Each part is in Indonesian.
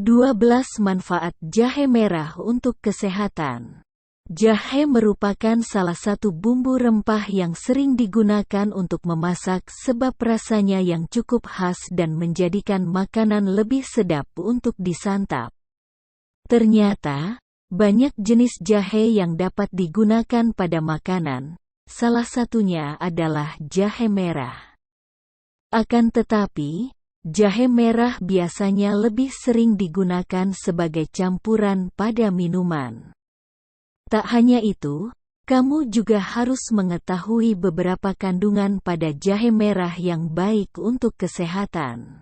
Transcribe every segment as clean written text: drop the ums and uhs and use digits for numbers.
12 manfaat jahe merah untuk kesehatan. Jahe merupakan salah satu bumbu rempah yang sering digunakan untuk memasak sebab rasanya yang cukup khas dan menjadikan makanan lebih sedap untuk disantap. Ternyata, banyak jenis jahe yang dapat digunakan pada makanan, salah satunya adalah jahe merah. Akan tetapi, jahe merah biasanya lebih sering digunakan sebagai campuran pada minuman. Tak hanya itu, kamu juga harus mengetahui beberapa kandungan pada jahe merah yang baik untuk kesehatan.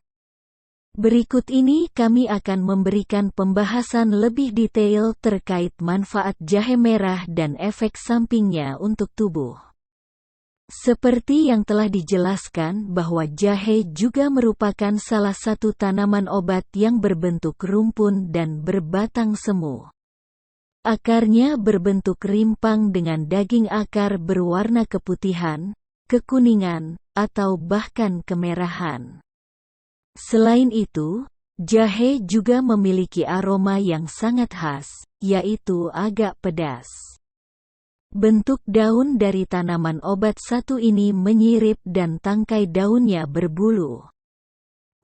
Berikut ini kami akan memberikan pembahasan lebih detail terkait manfaat jahe merah dan efek sampingnya untuk tubuh. Seperti yang telah dijelaskan bahwa jahe juga merupakan salah satu tanaman obat yang berbentuk rumpun dan berbatang semu. Akarnya berbentuk rimpang dengan daging akar berwarna keputihan, kekuningan, atau bahkan kemerahan. Selain itu, jahe juga memiliki aroma yang sangat khas, yaitu agak pedas. Bentuk daun dari tanaman obat satu ini menyirip dan tangkai daunnya berbulu.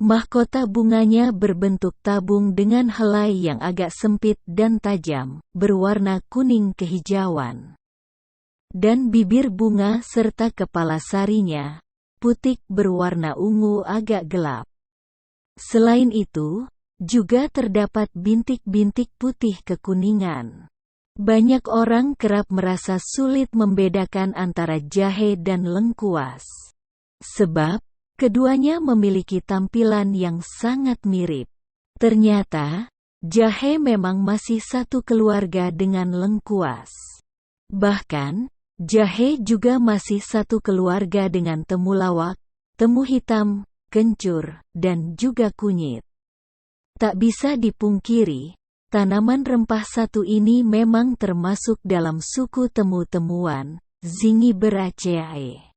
Mahkota bunganya berbentuk tabung dengan helai yang agak sempit dan tajam, berwarna kuning kehijauan. Dan bibir bunga serta kepala sarinya, putik berwarna ungu agak gelap. Selain itu, juga terdapat bintik-bintik putih kekuningan. Banyak orang kerap merasa sulit membedakan antara jahe dan lengkuas. Sebab, keduanya memiliki tampilan yang sangat mirip. Ternyata, jahe memang masih satu keluarga dengan lengkuas. Bahkan, jahe juga masih satu keluarga dengan temulawak, temu hitam, kencur, dan juga kunyit. Tak bisa dipungkiri, tanaman rempah satu ini memang termasuk dalam suku temu-temuan, Zingiberaceae.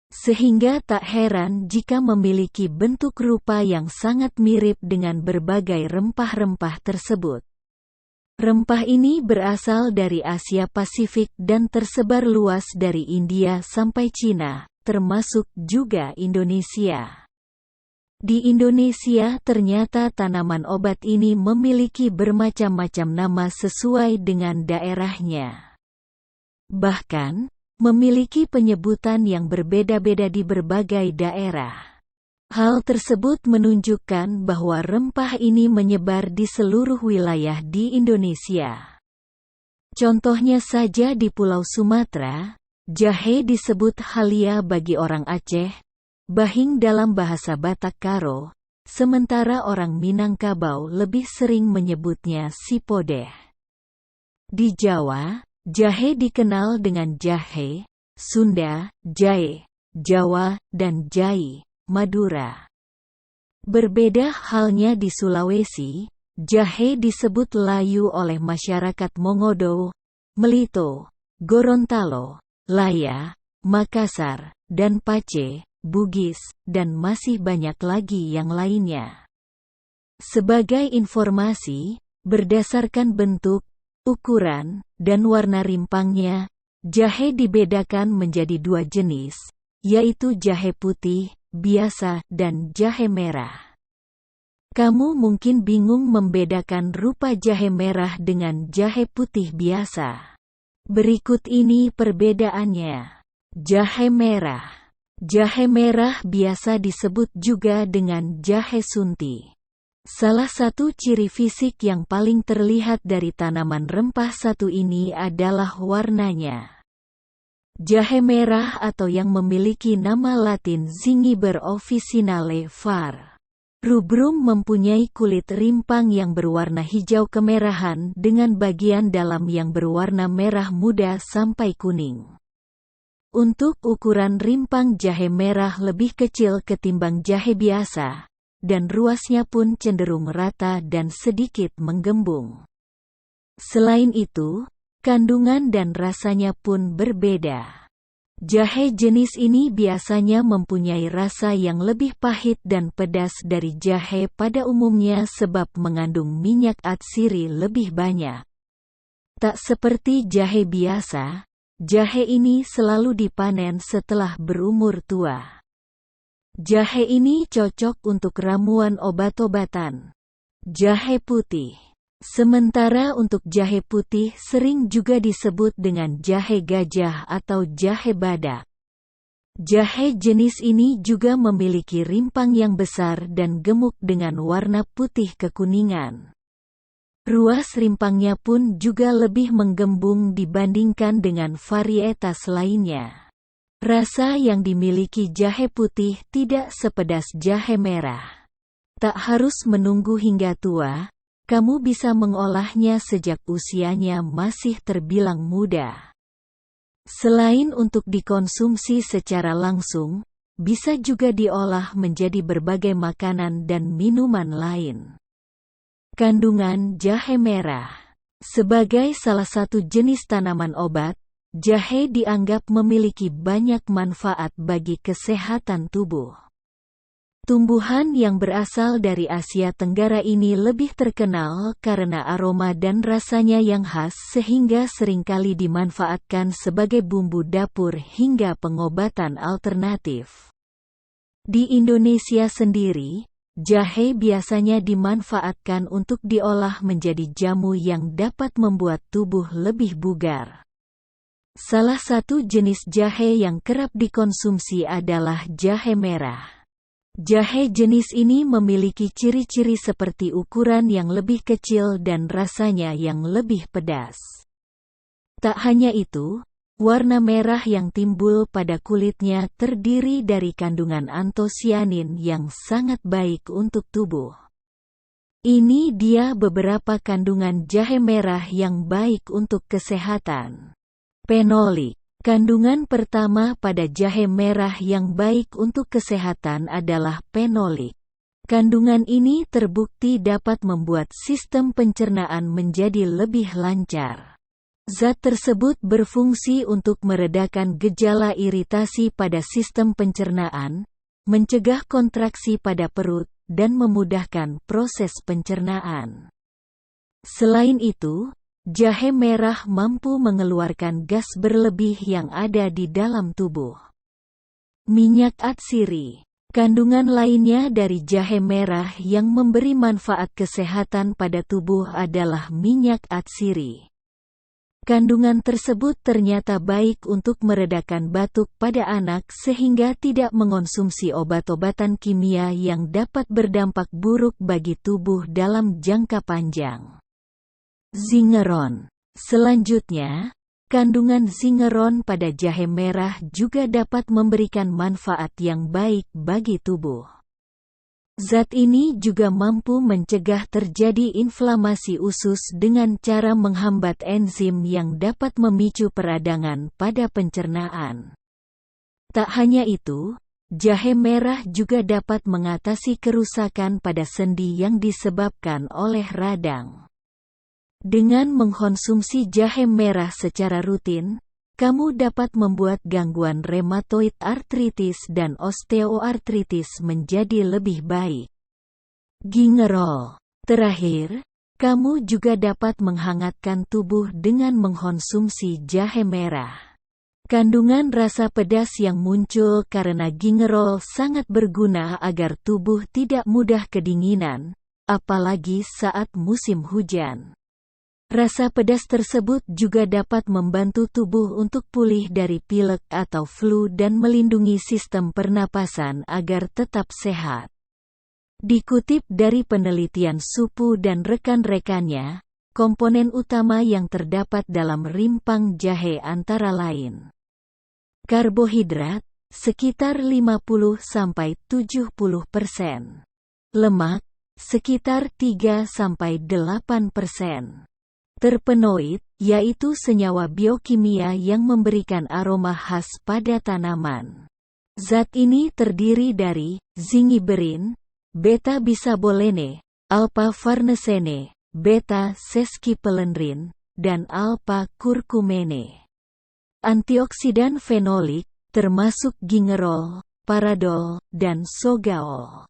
Sehingga tak heran jika memiliki bentuk rupa yang sangat mirip dengan berbagai rempah-rempah tersebut. Rempah ini berasal dari Asia Pasifik dan tersebar luas dari India sampai Cina, termasuk juga Indonesia. Di Indonesia ternyata tanaman obat ini memiliki bermacam-macam nama sesuai dengan daerahnya. Bahkan, memiliki penyebutan yang berbeda-beda di berbagai daerah. Hal tersebut menunjukkan bahwa rempah ini menyebar di seluruh wilayah di Indonesia. Contohnya saja di Pulau Sumatera, jahe disebut halia bagi orang Aceh, bahing dalam bahasa Batak Karo, sementara orang Minangkabau lebih sering menyebutnya sipodeh. Di Jawa, jahe dikenal dengan jahe, Sunda, jae, Jawa, dan jai, Madura. Berbeda halnya di Sulawesi, jahe disebut layu oleh masyarakat Mongodo, Melito, Gorontalo, Laya, Makassar, dan Pace, Bugis, dan masih banyak lagi yang lainnya. Sebagai informasi, berdasarkan bentuk, ukuran, dan warna rimpangnya, jahe dibedakan menjadi dua jenis, yaitu jahe putih, biasa, dan jahe merah. Kamu mungkin bingung membedakan rupa jahe merah dengan jahe putih biasa. Berikut ini perbedaannya. Jahe merah. Jahe merah biasa disebut juga dengan jahe sunti. Salah satu ciri fisik yang paling terlihat dari tanaman rempah satu ini adalah warnanya. Jahe merah atau yang memiliki nama Latin Zingiber officinale var. Rubrum mempunyai kulit rimpang yang berwarna hijau kemerahan dengan bagian dalam yang berwarna merah muda sampai kuning. Untuk ukuran rimpang jahe merah lebih kecil ketimbang jahe biasa, dan ruasnya pun cenderung rata dan sedikit menggembung. Selain itu, kandungan dan rasanya pun berbeda. Jahe jenis ini biasanya mempunyai rasa yang lebih pahit dan pedas dari jahe pada umumnya sebab mengandung minyak atsiri lebih banyak. Tak seperti jahe biasa, jahe ini selalu dipanen setelah berumur tua. Jahe ini cocok untuk ramuan obat-obatan. Jahe putih. Sementara untuk jahe putih sering juga disebut dengan jahe gajah atau jahe badak. Jahe jenis ini juga memiliki rimpang yang besar dan gemuk dengan warna putih kekuningan. Ruas rimpangnya pun juga lebih menggembung dibandingkan dengan varietas lainnya. Rasa yang dimiliki jahe putih tidak sepedas jahe merah. Tak harus menunggu hingga tua, kamu bisa mengolahnya sejak usianya masih terbilang muda. Selain untuk dikonsumsi secara langsung, bisa juga diolah menjadi berbagai makanan dan minuman lain. Kandungan jahe merah. Sebagai salah satu jenis tanaman obat, jahe dianggap memiliki banyak manfaat bagi kesehatan tubuh. Tumbuhan yang berasal dari Asia Tenggara ini lebih terkenal karena aroma dan rasanya yang khas sehingga seringkali dimanfaatkan sebagai bumbu dapur hingga pengobatan alternatif. Di Indonesia sendiri, jahe biasanya dimanfaatkan untuk diolah menjadi jamu yang dapat membuat tubuh lebih bugar. Salah satu jenis jahe yang kerap dikonsumsi adalah jahe merah. Jahe jenis ini memiliki ciri-ciri seperti ukuran yang lebih kecil dan rasanya yang lebih pedas. Tak hanya itu, warna merah yang timbul pada kulitnya terdiri dari kandungan antosianin yang sangat baik untuk tubuh. Ini dia beberapa kandungan jahe merah yang baik untuk kesehatan. Fenolik. Kandungan pertama pada jahe merah yang baik untuk kesehatan adalah fenolik. Kandungan ini terbukti dapat membuat sistem pencernaan menjadi lebih lancar. Zat tersebut berfungsi untuk meredakan gejala iritasi pada sistem pencernaan, mencegah kontraksi pada perut, dan memudahkan proses pencernaan. Selain itu, jahe merah mampu mengeluarkan gas berlebih yang ada di dalam tubuh. Minyak atsiri. Kandungan lainnya dari jahe merah yang memberi manfaat kesehatan pada tubuh adalah minyak atsiri. Kandungan tersebut ternyata baik untuk meredakan batuk pada anak sehingga tidak mengonsumsi obat-obatan kimia yang dapat berdampak buruk bagi tubuh dalam jangka panjang. Zingeron. Selanjutnya, kandungan zingeron pada jahe merah juga dapat memberikan manfaat yang baik bagi tubuh. Zat ini juga mampu mencegah terjadi inflamasi usus dengan cara menghambat enzim yang dapat memicu peradangan pada pencernaan. Tak hanya itu, jahe merah juga dapat mengatasi kerusakan pada sendi yang disebabkan oleh radang. Dengan mengkonsumsi jahe merah secara rutin, kamu dapat membuat gangguan rheumatoid arthritis dan osteoartritis menjadi lebih baik. Gingerol. Terakhir, kamu juga dapat menghangatkan tubuh dengan mengkonsumsi jahe merah. Kandungan rasa pedas yang muncul karena gingerol sangat berguna agar tubuh tidak mudah kedinginan, apalagi saat musim hujan. Rasa pedas tersebut juga dapat membantu tubuh untuk pulih dari pilek atau flu dan melindungi sistem pernapasan agar tetap sehat. Dikutip dari penelitian Supu dan rekan-rekannya, komponen utama yang terdapat dalam rimpang jahe antara lain karbohidrat, sekitar 50–70%. Lemak, sekitar 3–8%. Terpenoid, yaitu senyawa biokimia yang memberikan aroma khas pada tanaman. Zat ini terdiri dari zingiberin, beta-bisabolene, alpha-farnesene, beta-seskipelendrin, dan alpha-kurkumene. Antioksidan fenolik, termasuk gingerol, paradol, dan sogaol.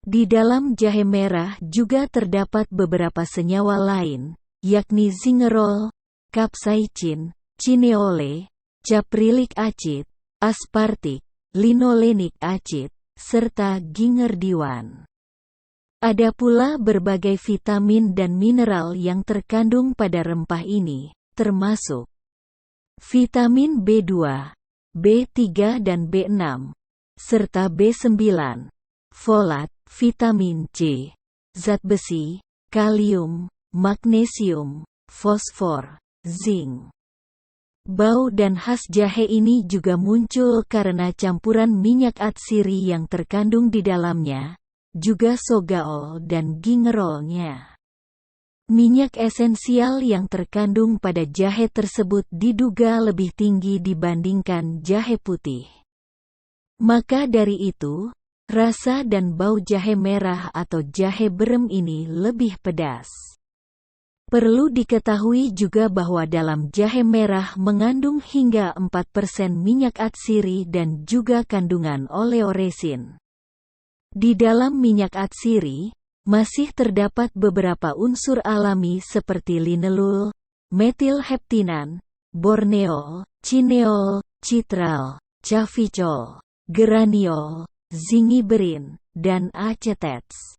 Di dalam jahe merah juga terdapat beberapa senyawa lain, yakni zingerol, capsaicin, cineole, caprylic acid, aspartik, linolenic acid, serta gingerdiwan. Ada pula berbagai vitamin dan mineral yang terkandung pada rempah ini, termasuk vitamin B2, B3 dan B6, serta B9, folat, vitamin C, zat besi, kalium, magnesium, fosfor, zinc. Bau dan khas jahe ini juga muncul karena campuran minyak atsiri yang terkandung di dalamnya, juga sogaol dan gingerolnya. Minyak esensial yang terkandung pada jahe tersebut diduga lebih tinggi dibandingkan jahe putih. Maka dari itu, rasa dan bau jahe merah atau jahe berem ini lebih pedas. Perlu diketahui juga bahwa dalam jahe merah mengandung hingga 4% minyak atsiri dan juga kandungan oleoresin. Di dalam minyak atsiri, masih terdapat beberapa unsur alami seperti linelol, metilheptinan, borneol, cineol, citral, cavicol, geraniol, zingiberin, dan acetets.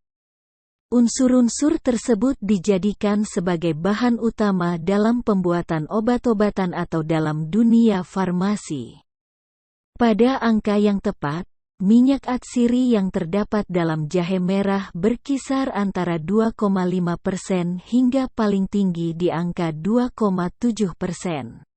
Unsur-unsur tersebut dijadikan sebagai bahan utama dalam pembuatan obat-obatan atau dalam dunia farmasi. Pada angka yang tepat, minyak atsiri yang terdapat dalam jahe merah berkisar antara 2,5% hingga paling tinggi di angka 2,7%.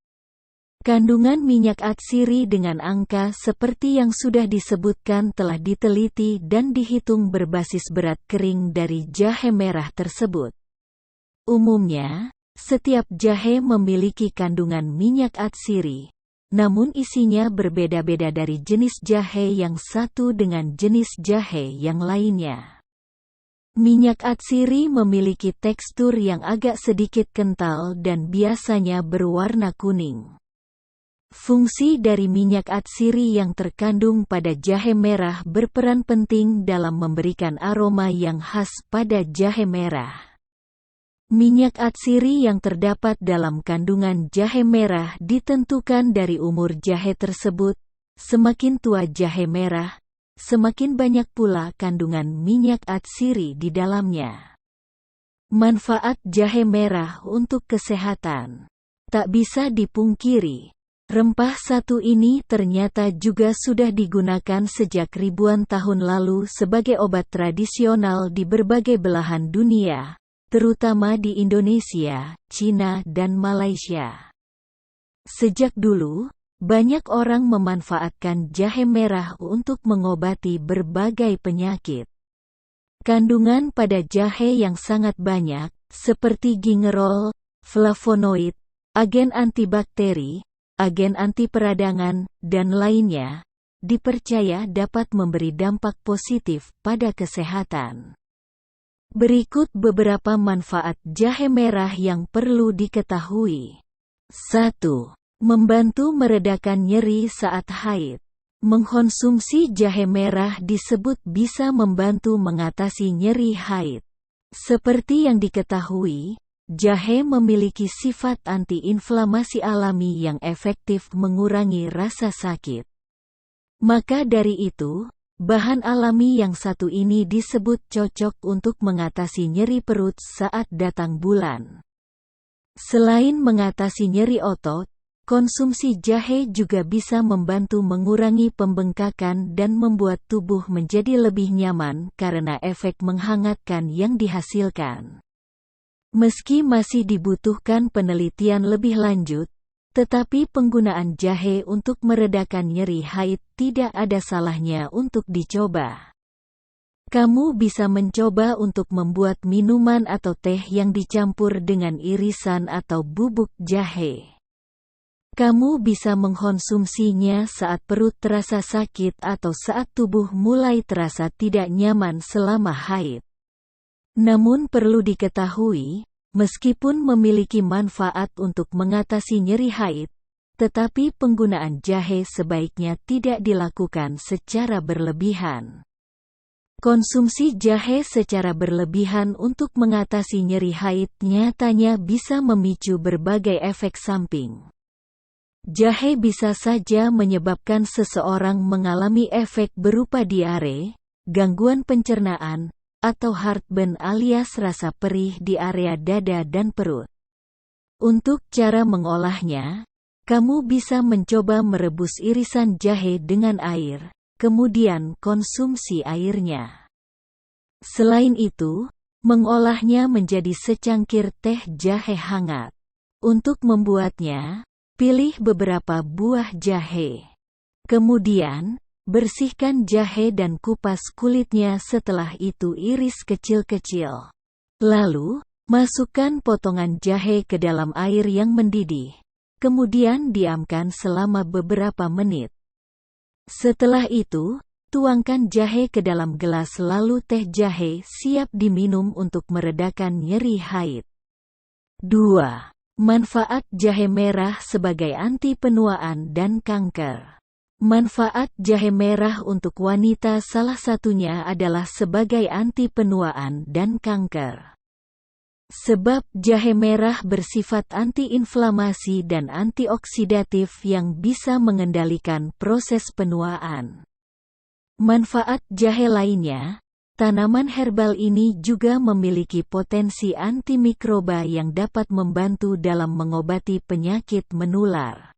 Kandungan minyak atsiri dengan angka seperti yang sudah disebutkan telah diteliti dan dihitung berbasis berat kering dari jahe merah tersebut. Umumnya, setiap jahe memiliki kandungan minyak atsiri, namun isinya berbeda-beda dari jenis jahe yang satu dengan jenis jahe yang lainnya. Minyak atsiri memiliki tekstur yang agak sedikit kental dan biasanya berwarna kuning. Fungsi dari minyak atsiri yang terkandung pada jahe merah berperan penting dalam memberikan aroma yang khas pada jahe merah. Minyak atsiri yang terdapat dalam kandungan jahe merah ditentukan dari umur jahe tersebut. Semakin tua jahe merah, semakin banyak pula kandungan minyak atsiri di dalamnya. Manfaat jahe merah untuk kesehatan tak bisa dipungkiri. Rempah satu ini ternyata juga sudah digunakan sejak ribuan tahun lalu sebagai obat tradisional di berbagai belahan dunia, terutama di Indonesia, Cina dan Malaysia. Sejak dulu, banyak orang memanfaatkan jahe merah untuk mengobati berbagai penyakit. Kandungan pada jahe yang sangat banyak, seperti gingerol, flavonoid, agen antibakteri, agen anti peradangan, dan lainnya, dipercaya dapat memberi dampak positif pada kesehatan. Berikut beberapa manfaat jahe merah yang perlu diketahui. 1. Membantu meredakan nyeri saat haid. Mengkonsumsi jahe merah disebut bisa membantu mengatasi nyeri haid. Seperti yang diketahui, jahe memiliki sifat anti-inflamasi alami yang efektif mengurangi rasa sakit. Maka dari itu, bahan alami yang satu ini disebut cocok untuk mengatasi nyeri perut saat datang bulan. Selain mengatasi nyeri otot, konsumsi jahe juga bisa membantu mengurangi pembengkakan dan membuat tubuh menjadi lebih nyaman karena efek menghangatkan yang dihasilkan. Meski masih dibutuhkan penelitian lebih lanjut, tetapi penggunaan jahe untuk meredakan nyeri haid tidak ada salahnya untuk dicoba. Kamu bisa mencoba untuk membuat minuman atau teh yang dicampur dengan irisan atau bubuk jahe. Kamu bisa mengkonsumsinya saat perut terasa sakit atau saat tubuh mulai terasa tidak nyaman selama haid. Namun perlu diketahui, meskipun memiliki manfaat untuk mengatasi nyeri haid, tetapi penggunaan jahe sebaiknya tidak dilakukan secara berlebihan. Konsumsi jahe secara berlebihan untuk mengatasi nyeri haid nyatanya bisa memicu berbagai efek samping. Jahe bisa saja menyebabkan seseorang mengalami efek berupa diare, gangguan pencernaan, atau heartburn alias rasa perih di area dada dan perut. Untuk cara mengolahnya, kamu bisa mencoba merebus irisan jahe dengan air, kemudian konsumsi airnya. Selain itu, mengolahnya menjadi secangkir teh jahe hangat. Untuk membuatnya, pilih beberapa buah jahe. Kemudian, bersihkan jahe dan kupas kulitnya, setelah itu iris kecil-kecil. Lalu, masukkan potongan jahe ke dalam air yang mendidih. Kemudian diamkan selama beberapa menit. Setelah itu, tuangkan jahe ke dalam gelas lalu teh jahe siap diminum untuk meredakan nyeri haid. 2. Manfaat jahe merah sebagai anti penuaan dan kanker. Manfaat jahe merah untuk wanita salah satunya adalah sebagai anti penuaan dan kanker. Sebab jahe merah bersifat anti-inflamasi dan antioksidatif yang bisa mengendalikan proses penuaan. Manfaat jahe lainnya, tanaman herbal ini juga memiliki potensi antimikroba yang dapat membantu dalam mengobati penyakit menular.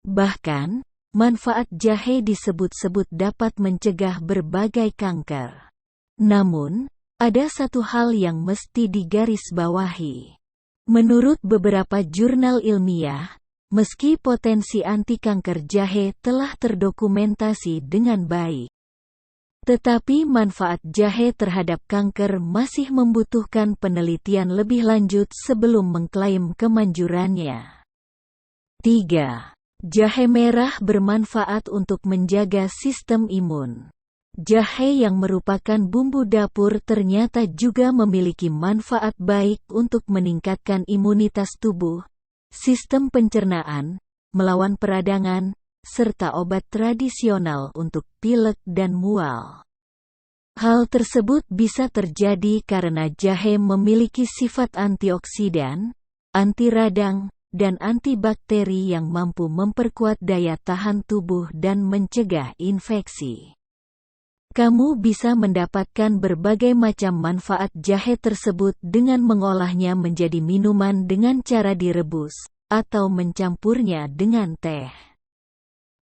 Bahkan, manfaat jahe disebut-sebut dapat mencegah berbagai kanker. Namun, ada satu hal yang mesti digarisbawahi. Menurut beberapa jurnal ilmiah, meski potensi anti-kanker jahe telah terdokumentasi dengan baik, tetapi manfaat jahe terhadap kanker masih membutuhkan penelitian lebih lanjut sebelum mengklaim kemanjurannya. 3. Jahe merah bermanfaat untuk menjaga sistem imun. Jahe yang merupakan bumbu dapur ternyata juga memiliki manfaat baik untuk meningkatkan imunitas tubuh, sistem pencernaan, melawan peradangan, serta obat tradisional untuk pilek dan mual. Hal tersebut bisa terjadi karena jahe memiliki sifat antioksidan, anti radang, dan antibakteri yang mampu memperkuat daya tahan tubuh dan mencegah infeksi. Kamu bisa mendapatkan berbagai macam manfaat jahe tersebut dengan mengolahnya menjadi minuman dengan cara direbus, atau mencampurnya dengan teh.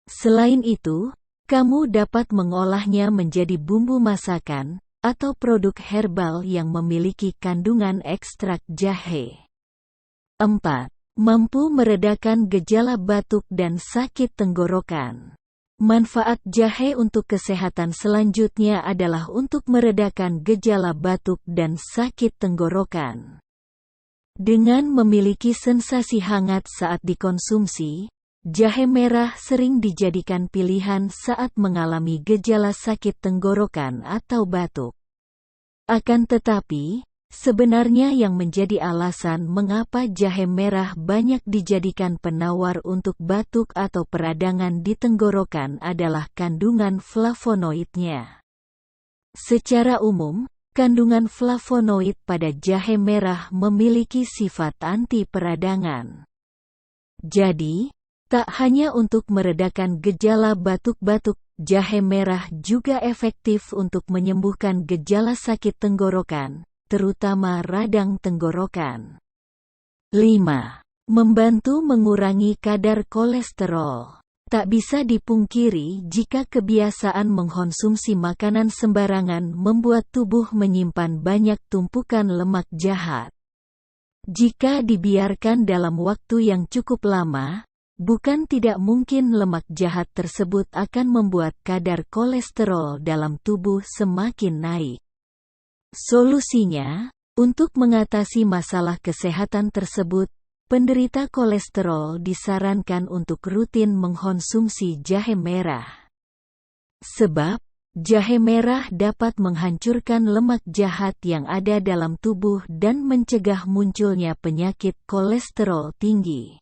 Selain itu, kamu dapat mengolahnya menjadi bumbu masakan, atau produk herbal yang memiliki kandungan ekstrak jahe. 4. Mampu meredakan gejala batuk dan sakit tenggorokan. Manfaat jahe untuk kesehatan selanjutnya adalah untuk meredakan gejala batuk dan sakit tenggorokan. Dengan memiliki sensasi hangat saat dikonsumsi, jahe merah sering dijadikan pilihan saat mengalami gejala sakit tenggorokan atau batuk. Akan tetapi, sebenarnya yang menjadi alasan mengapa jahe merah banyak dijadikan penawar untuk batuk atau peradangan di tenggorokan adalah kandungan flavonoidnya. Secara umum, kandungan flavonoid pada jahe merah memiliki sifat anti peradangan. Jadi, tak hanya untuk meredakan gejala batuk-batuk, jahe merah juga efektif untuk menyembuhkan gejala sakit tenggorokan, terutama radang tenggorokan. 5. Membantu mengurangi kadar kolesterol. Tak bisa dipungkiri jika kebiasaan mengkonsumsi makanan sembarangan membuat tubuh menyimpan banyak tumpukan lemak jahat. Jika dibiarkan dalam waktu yang cukup lama, bukan tidak mungkin lemak jahat tersebut akan membuat kadar kolesterol dalam tubuh semakin naik. Solusinya, untuk mengatasi masalah kesehatan tersebut, penderita kolesterol disarankan untuk rutin mengkonsumsi jahe merah. Sebab, jahe merah dapat menghancurkan lemak jahat yang ada dalam tubuh dan mencegah munculnya penyakit kolesterol tinggi.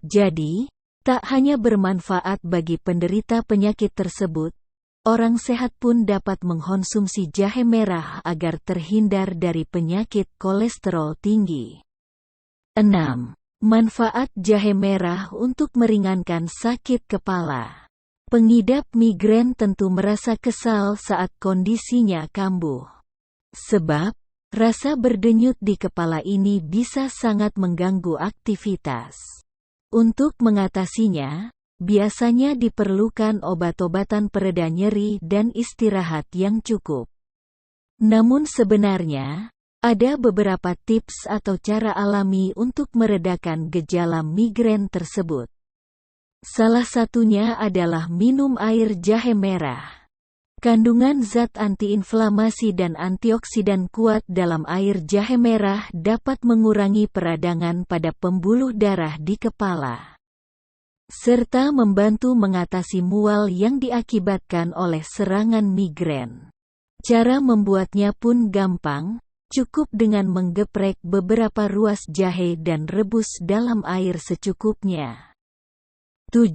Jadi, tak hanya bermanfaat bagi penderita penyakit tersebut, orang sehat pun dapat mengkonsumsi jahe merah agar terhindar dari penyakit kolesterol tinggi. 6. Manfaat jahe merah untuk meringankan sakit kepala. Pengidap migrain tentu merasa kesal saat kondisinya kambuh. Sebab, rasa berdenyut di kepala ini bisa sangat mengganggu aktivitas. Untuk mengatasinya, biasanya diperlukan obat-obatan pereda nyeri dan istirahat yang cukup. Namun sebenarnya, ada beberapa tips atau cara alami untuk meredakan gejala migrain tersebut. Salah satunya adalah minum air jahe merah. Kandungan zat antiinflamasi dan antioksidan kuat dalam air jahe merah dapat mengurangi peradangan pada pembuluh darah di kepala, serta membantu mengatasi mual yang diakibatkan oleh serangan migrain. Cara membuatnya pun gampang, cukup dengan menggeprek beberapa ruas jahe dan rebus dalam air secukupnya. 7.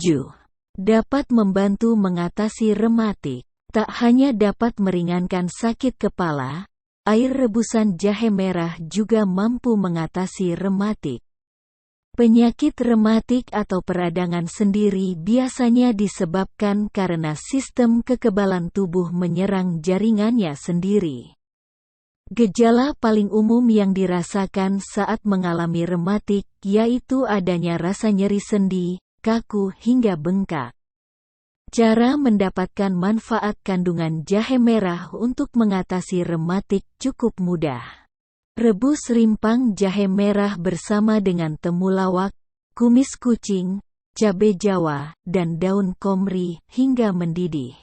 Dapat membantu mengatasi rematik. Tak hanya dapat meringankan sakit kepala, air rebusan jahe merah juga mampu mengatasi rematik. Penyakit rematik atau peradangan sendiri biasanya disebabkan karena sistem kekebalan tubuh menyerang jaringannya sendiri. Gejala paling umum yang dirasakan saat mengalami rematik yaitu adanya rasa nyeri sendi, kaku hingga bengkak. Cara mendapatkan manfaat kandungan jahe merah untuk mengatasi rematik cukup mudah. Rebus rimpang jahe merah bersama dengan temulawak, kumis kucing, cabai jawa, dan daun komri hingga mendidih.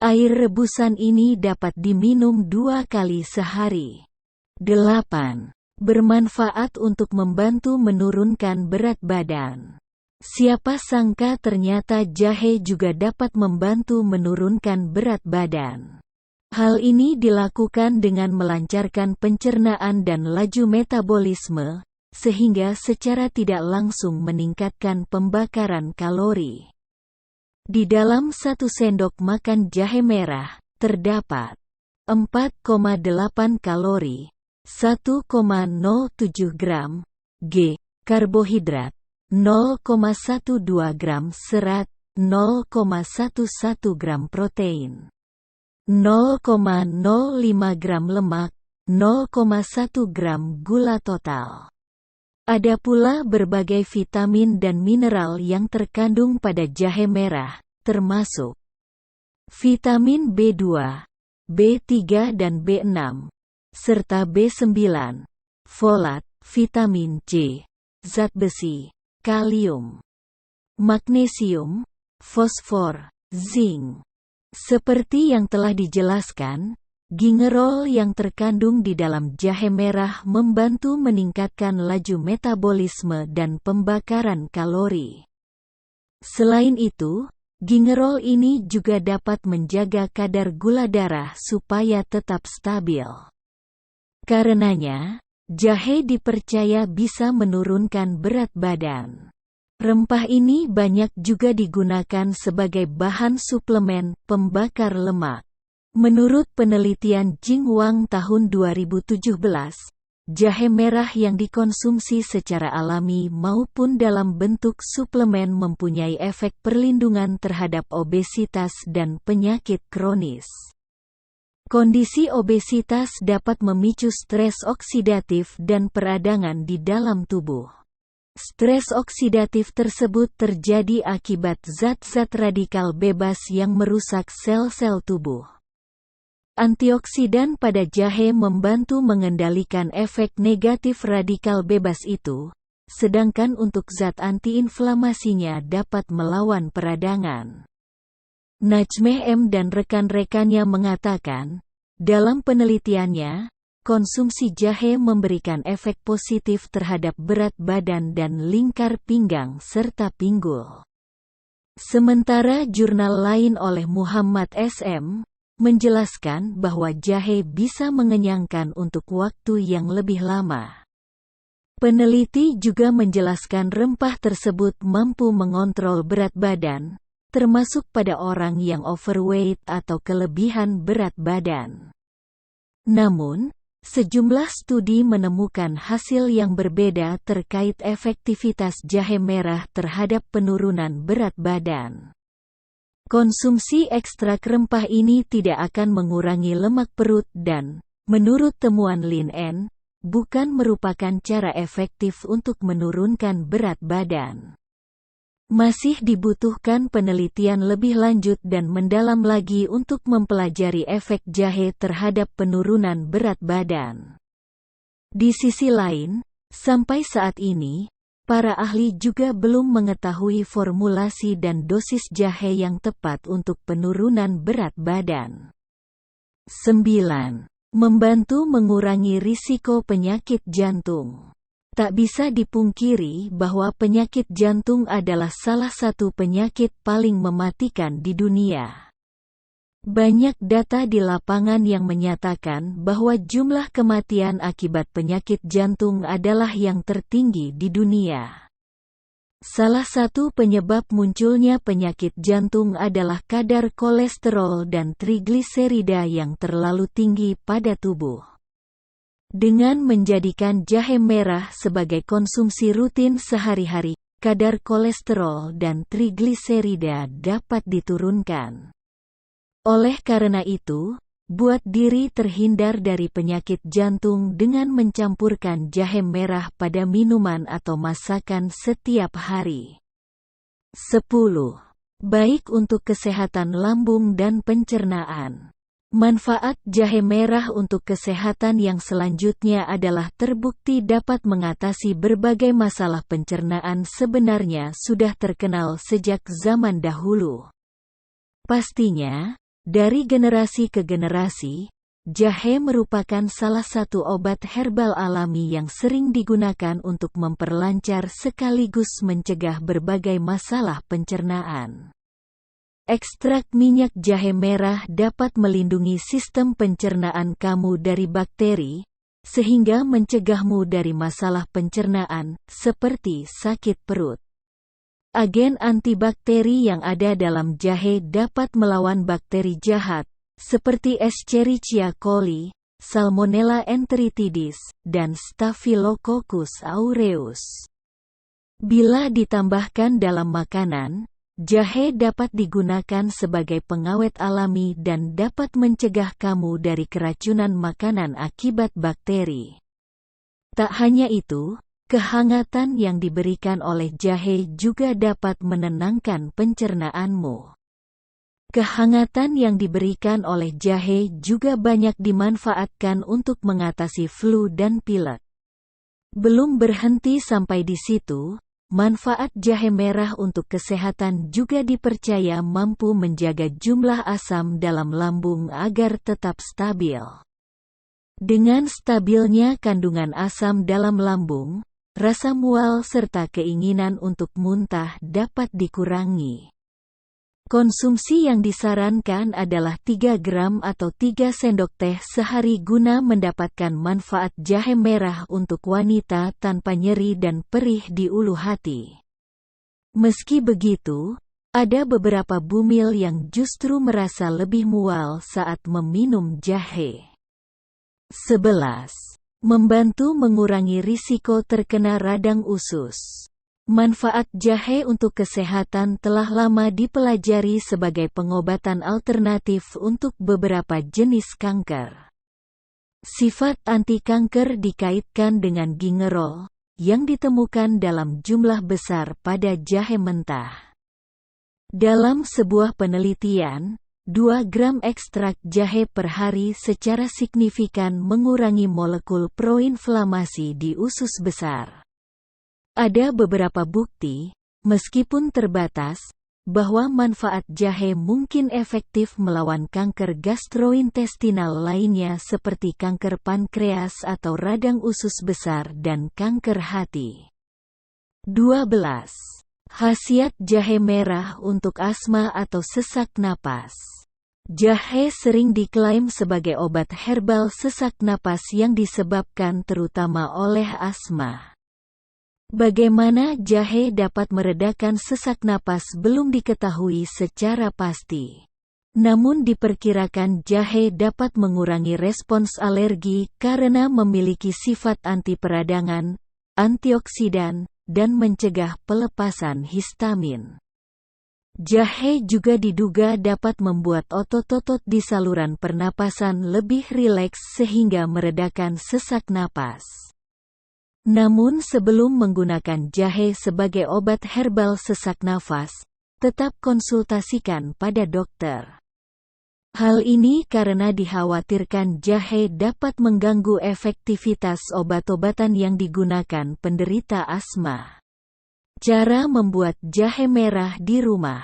Air rebusan ini dapat diminum 2 kali sehari. 8. Bermanfaat untuk membantu menurunkan berat badan. Siapa sangka ternyata jahe juga dapat membantu menurunkan berat badan. Hal ini dilakukan dengan melancarkan pencernaan dan laju metabolisme, sehingga secara tidak langsung meningkatkan pembakaran kalori. Di dalam 1 sendok makan jahe merah, terdapat 4,8 kalori, 1,07 gram G karbohidrat, 0,12 gram serat, 0,11 gram protein, 0,05 gram lemak, 0,1 gram gula total. Ada pula berbagai vitamin dan mineral yang terkandung pada jahe merah, termasuk vitamin B2, B3 dan B6, serta B9, folat, vitamin C, zat besi, kalium, magnesium, fosfor, zinc. Seperti yang telah dijelaskan, gingerol yang terkandung di dalam jahe merah membantu meningkatkan laju metabolisme dan pembakaran kalori. Selain itu, gingerol ini juga dapat menjaga kadar gula darah supaya tetap stabil. Karenanya, jahe dipercaya bisa menurunkan berat badan. Rempah ini banyak juga digunakan sebagai bahan suplemen pembakar lemak. Menurut penelitian Jingwang tahun 2017, jahe merah yang dikonsumsi secara alami maupun dalam bentuk suplemen mempunyai efek perlindungan terhadap obesitas dan penyakit kronis. Kondisi obesitas dapat memicu stres oksidatif dan peradangan di dalam tubuh. Stres oksidatif tersebut terjadi akibat zat-zat radikal bebas yang merusak sel-sel tubuh. Antioksidan pada jahe membantu mengendalikan efek negatif radikal bebas itu, sedangkan untuk zat antiinflamasinya dapat melawan peradangan. Najmeh M. dan rekan-rekannya mengatakan, dalam penelitiannya, konsumsi jahe memberikan efek positif terhadap berat badan dan lingkar pinggang serta pinggul. Sementara jurnal lain oleh Muhammad S.M. menjelaskan bahwa jahe bisa mengenyangkan untuk waktu yang lebih lama. Peneliti juga menjelaskan rempah tersebut mampu mengontrol berat badan, termasuk pada orang yang overweight atau kelebihan berat badan. Namun, sejumlah studi menemukan hasil yang berbeda terkait efektivitas jahe merah terhadap penurunan berat badan. Konsumsi ekstrak rempah ini tidak akan mengurangi lemak perut dan, menurut temuan Lin N, bukan merupakan cara efektif untuk menurunkan berat badan. Masih dibutuhkan penelitian lebih lanjut dan mendalam lagi untuk mempelajari efek jahe terhadap penurunan berat badan. Di sisi lain, sampai saat ini, para ahli juga belum mengetahui formulasi dan dosis jahe yang tepat untuk penurunan berat badan. 9. Membantu mengurangi risiko penyakit jantung. Tak bisa dipungkiri bahwa penyakit jantung adalah salah satu penyakit paling mematikan di dunia. Banyak data di lapangan yang menyatakan bahwa jumlah kematian akibat penyakit jantung adalah yang tertinggi di dunia. Salah satu penyebab munculnya penyakit jantung adalah kadar kolesterol dan trigliserida yang terlalu tinggi pada tubuh. Dengan menjadikan jahe merah sebagai konsumsi rutin sehari-hari, kadar kolesterol dan trigliserida dapat diturunkan. Oleh karena itu, buat diri terhindar dari penyakit jantung dengan mencampurkan jahe merah pada minuman atau masakan setiap hari. 10. Baik untuk kesehatan lambung dan pencernaan. Manfaat jahe merah untuk kesehatan yang selanjutnya adalah terbukti dapat mengatasi berbagai masalah pencernaan sebenarnya sudah terkenal sejak zaman dahulu. Pastinya, dari generasi ke generasi, jahe merupakan salah satu obat herbal alami yang sering digunakan untuk memperlancar sekaligus mencegah berbagai masalah pencernaan. Ekstrak minyak jahe merah dapat melindungi sistem pencernaan kamu dari bakteri, sehingga mencegahmu dari masalah pencernaan, seperti sakit perut. Agen antibakteri yang ada dalam jahe dapat melawan bakteri jahat, seperti Escherichia coli, Salmonella enteritidis, dan Staphylococcus aureus. Bila ditambahkan dalam makanan, jahe dapat digunakan sebagai pengawet alami dan dapat mencegah kamu dari keracunan makanan akibat bakteri. Tak hanya itu, kehangatan yang diberikan oleh jahe juga dapat menenangkan pencernaanmu. Kehangatan yang diberikan oleh jahe juga banyak dimanfaatkan untuk mengatasi flu dan pilek. Belum berhenti sampai di situ, manfaat jahe merah untuk kesehatan juga dipercaya mampu menjaga jumlah asam dalam lambung agar tetap stabil. Dengan stabilnya kandungan asam dalam lambung, rasa mual serta keinginan untuk muntah dapat dikurangi. Konsumsi yang disarankan adalah 3 gram atau 3 sendok teh sehari guna mendapatkan manfaat jahe merah untuk wanita tanpa nyeri dan perih di ulu hati. Meski begitu, ada beberapa bumil yang justru merasa lebih mual saat meminum jahe. 11. Membantu mengurangi risiko terkena radang usus. Manfaat jahe untuk kesehatan telah lama dipelajari sebagai pengobatan alternatif untuk beberapa jenis kanker. Sifat anti-kanker dikaitkan dengan gingerol, yang ditemukan dalam jumlah besar pada jahe mentah. Dalam sebuah penelitian, 2 gram ekstrak jahe per hari secara signifikan mengurangi molekul proinflamasi di usus besar. Ada beberapa bukti, meskipun terbatas, bahwa manfaat jahe mungkin efektif melawan kanker gastrointestinal lainnya seperti kanker pankreas atau radang usus besar dan kanker hati. 12. Khasiat jahe merah untuk asma atau sesak napas. Jahe sering diklaim sebagai obat herbal sesak napas yang disebabkan terutama oleh asma. Bagaimana jahe dapat meredakan sesak napas belum diketahui secara pasti. Namun diperkirakan jahe dapat mengurangi respons alergi karena memiliki sifat anti peradangan, antioksidan, dan mencegah pelepasan histamin. Jahe juga diduga dapat membuat otot-otot di saluran pernapasan lebih rileks sehingga meredakan sesak napas. Namun sebelum menggunakan jahe sebagai obat herbal sesak nafas, tetap konsultasikan pada dokter. Hal ini karena dikhawatirkan jahe dapat mengganggu efektivitas obat-obatan yang digunakan penderita asma. Cara membuat jahe merah di rumah.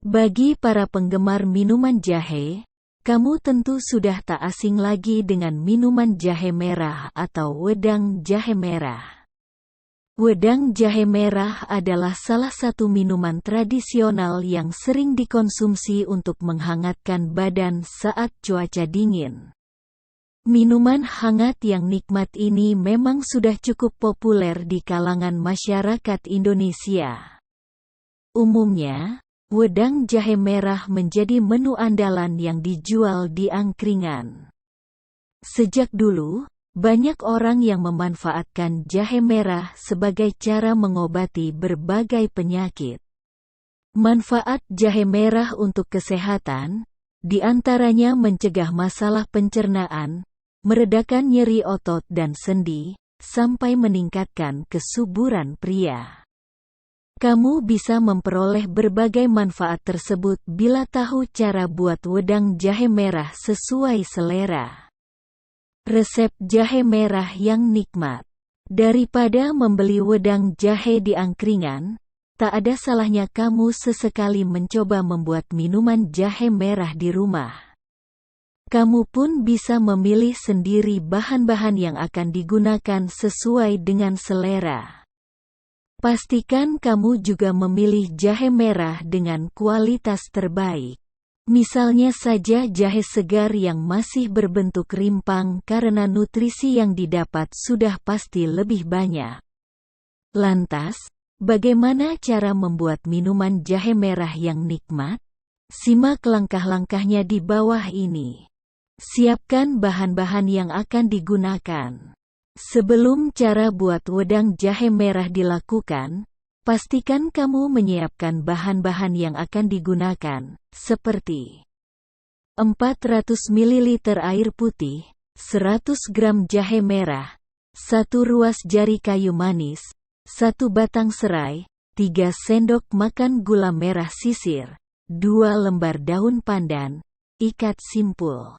Bagi para penggemar minuman jahe, kamu tentu sudah tak asing lagi dengan minuman jahe merah atau wedang jahe merah. Wedang jahe merah adalah salah satu minuman tradisional yang sering dikonsumsi untuk menghangatkan badan saat cuaca dingin. Minuman hangat yang nikmat ini memang sudah cukup populer di kalangan masyarakat Indonesia. Umumnya, wedang jahe merah menjadi menu andalan yang dijual di angkringan. Sejak dulu, banyak orang yang memanfaatkan jahe merah sebagai cara mengobati berbagai penyakit. Manfaat jahe merah untuk kesehatan, di antaranya mencegah masalah pencernaan, meredakan nyeri otot dan sendi, sampai meningkatkan kesuburan pria. Kamu bisa memperoleh berbagai manfaat tersebut bila tahu cara buat wedang jahe merah sesuai selera. Resep jahe merah yang nikmat. Daripada membeli wedang jahe di angkringan, tak ada salahnya kamu sesekali mencoba membuat minuman jahe merah di rumah. Kamu pun bisa memilih sendiri bahan-bahan yang akan digunakan sesuai dengan selera. Pastikan kamu juga memilih jahe merah dengan kualitas terbaik. Misalnya saja jahe segar yang masih berbentuk rimpang karena nutrisi yang didapat sudah pasti lebih banyak. Lantas, bagaimana cara membuat minuman jahe merah yang nikmat? Simak langkah-langkahnya di bawah ini. Siapkan bahan-bahan yang akan digunakan. Sebelum cara buat wedang jahe merah dilakukan, pastikan kamu menyiapkan bahan-bahan yang akan digunakan, seperti 400 ml air putih, 100 gram jahe merah, 1 ruas jari kayu manis, 1 batang serai, 3 sendok makan gula merah sisir, 2 lembar daun pandan, ikat simpul.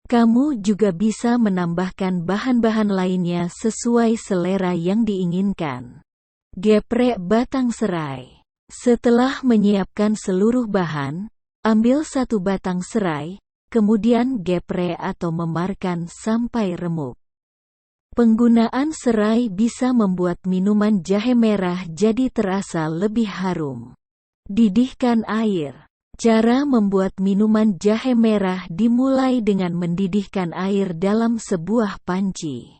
Kamu juga bisa menambahkan bahan-bahan lainnya sesuai selera yang diinginkan. Geprek batang serai. Setelah menyiapkan seluruh bahan, ambil 1 batang serai, kemudian geprek atau memarkan sampai remuk. Penggunaan serai bisa membuat minuman jahe merah jadi terasa lebih harum. Didihkan air. Cara membuat minuman jahe merah dimulai dengan mendidihkan air dalam sebuah panci.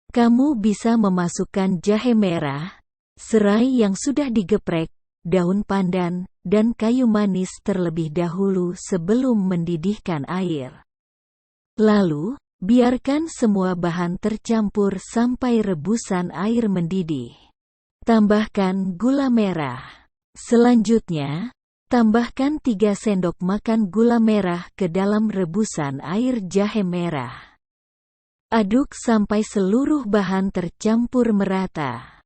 Kamu bisa memasukkan jahe merah, serai yang sudah digeprek, daun pandan, dan kayu manis terlebih dahulu sebelum mendidihkan air. Lalu, biarkan semua bahan tercampur sampai rebusan air mendidih. Tambahkan gula merah. Selanjutnya, tambahkan 3 sendok makan gula merah ke dalam rebusan air jahe merah. Aduk sampai seluruh bahan tercampur merata.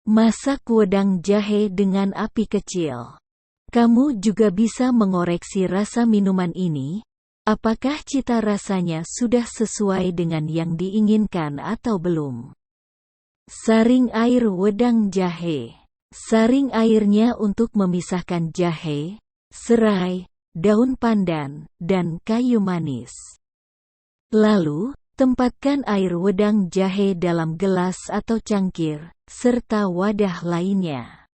Masak wedang jahe dengan api kecil. Kamu juga bisa mengoreksi rasa minuman ini, apakah cita rasanya sudah sesuai dengan yang diinginkan atau belum. Saring air wedang jahe. Saring airnya untuk memisahkan jahe, serai, daun pandan, dan kayu manis. Lalu, tempatkan air wedang jahe dalam gelas atau cangkir, serta wadah lainnya.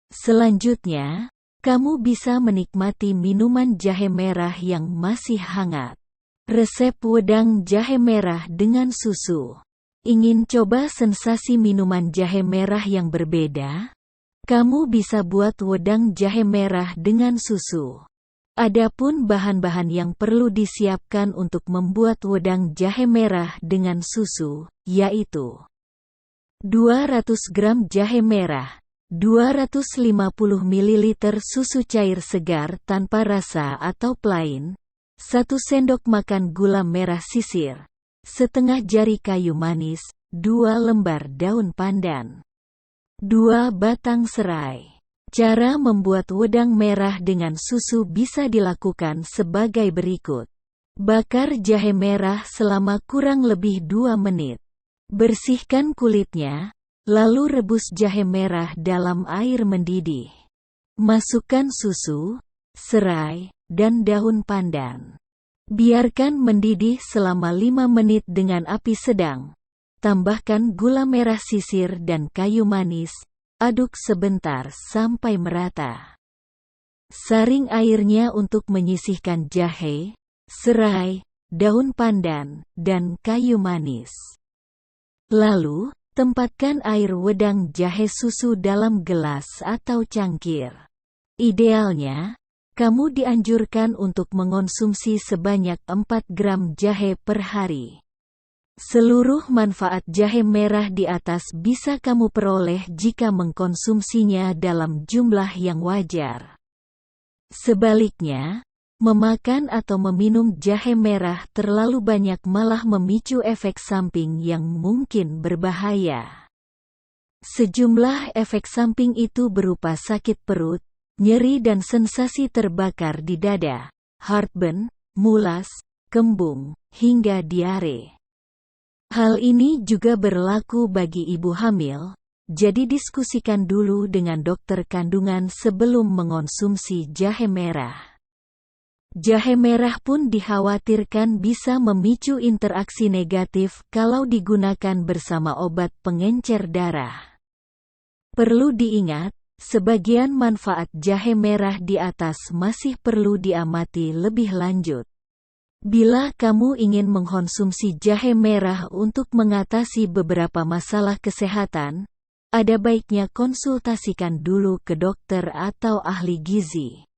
Selanjutnya, kamu bisa menikmati minuman jahe merah yang masih hangat. Resep wedang jahe merah dengan susu. Ingin coba sensasi minuman jahe merah yang berbeda? Kamu bisa buat wedang jahe merah dengan susu. Adapun bahan-bahan yang perlu disiapkan untuk membuat wedang jahe merah dengan susu, yaitu 200 gram jahe merah, 250 ml susu cair segar tanpa rasa atau plain, 1 sendok makan gula merah sisir, setengah jari kayu manis, 2 lembar daun pandan, 2 batang serai. Cara membuat wedang merah dengan susu bisa dilakukan sebagai berikut. Bakar jahe merah selama kurang lebih 2 menit. Bersihkan kulitnya, lalu rebus jahe merah dalam air mendidih. Masukkan susu, serai, dan daun pandan. Biarkan mendidih selama 5 menit dengan api sedang. Tambahkan gula merah sisir dan kayu manis. Aduk sebentar sampai merata. Saring airnya untuk menyisihkan jahe, serai, daun pandan, dan kayu manis. Lalu, tempatkan air wedang jahe susu dalam gelas atau cangkir. Idealnya, kamu dianjurkan untuk mengonsumsi sebanyak 4 gram jahe per hari. Seluruh manfaat jahe merah di atas bisa kamu peroleh jika mengkonsumsinya dalam jumlah yang wajar. Sebaliknya, memakan atau meminum jahe merah terlalu banyak malah memicu efek samping yang mungkin berbahaya. Sejumlah efek samping itu berupa sakit perut, nyeri dan sensasi terbakar di dada, heartburn, mulas, kembung, hingga diare. Hal ini juga berlaku bagi ibu hamil, jadi diskusikan dulu dengan dokter kandungan sebelum mengonsumsi jahe merah. Jahe merah pun dikhawatirkan bisa memicu interaksi negatif kalau digunakan bersama obat pengencer darah. Perlu diingat, sebagian manfaat jahe merah di atas masih perlu diamati lebih lanjut. Bila kamu ingin mengkonsumsi jahe merah untuk mengatasi beberapa masalah kesehatan, ada baiknya konsultasikan dulu ke dokter atau ahli gizi.